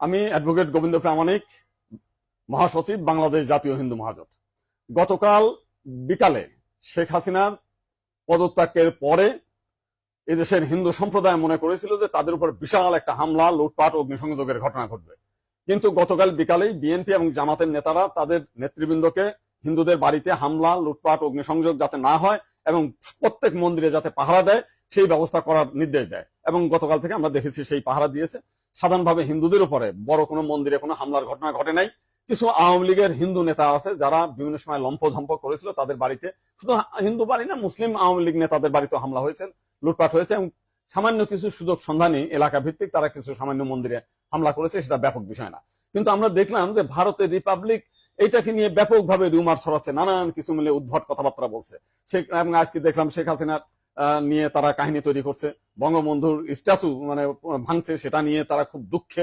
আমি অ্যাডভোকেট গোবিন্দ প্রামাণিক, মহাসচিব, বাংলাদেশ জাতীয় হিন্দু মহাজোট। গতকাল বিকালে শেখ হাসিনার পদত্যাগের পরে এদেশের হিন্দু সম্প্রদায় মনে করেছিল যে তাদের উপর বিশাল একটা হামলা, লুটপাট, অগ্নিসংযোগের ঘটনা ঘটবে। কিন্তু গতকাল বিকালেই বিএনপি এবং জামাতের নেতারা তাদের নেতৃবৃন্দকে হিন্দুদের বাড়িতে হামলা, লুটপাট, অগ্নিসংযোগ যাতে না হয় এবং প্রত্যেক মন্দিরে যাতে পাহারা দেয় সেই ব্যবস্থা করার নির্দেশ দেয়। এবং গতকাল থেকে আমরা দেখেছি সেই পাহারা দিয়েছে। সাধারণভাবে হিন্দুদের উপরে বড় কোনো মন্দিরে কোনো হামলার ঘটনা ঘটে নাই। কিছু আওয়ামী লীগের হিন্দু নেতা আছে যারা বিভিন্ন সময় লম্পঝম্প করেছিল, তাদের বাড়িতে, শুধু হিন্দু বাড়ি না, মুসলিম আওয়ামী লীগ নেতাদের বাড়িতে হামলা হয়েছে, লুটপাট হয়েছে এবং সামান্য কিছু সুযোগ সন্ধানী এলাকা ভিত্তিক তারা কিছু সামান্য মন্দিরে হামলা করেছে, সেটা ব্যাপক বিষয় না। কিন্তু আমরা দেখলাম যে ভারতের রিপাবলিক এইটাকে নিয়ে ব্যাপকভাবে রিউমার ছড়াচ্ছে, নানান কিছু মিলে উদ্ভট কথাবার্তা বলছে। এবং আজকে দেখলাম শেখ হাসিনার নিয়ে তারা কাহিনী তৈরি করছে, বঙ্গবন্ধুর স্ট্যাচু ভাঙছে, সেটা নিয়ে তারা খুব দুঃখের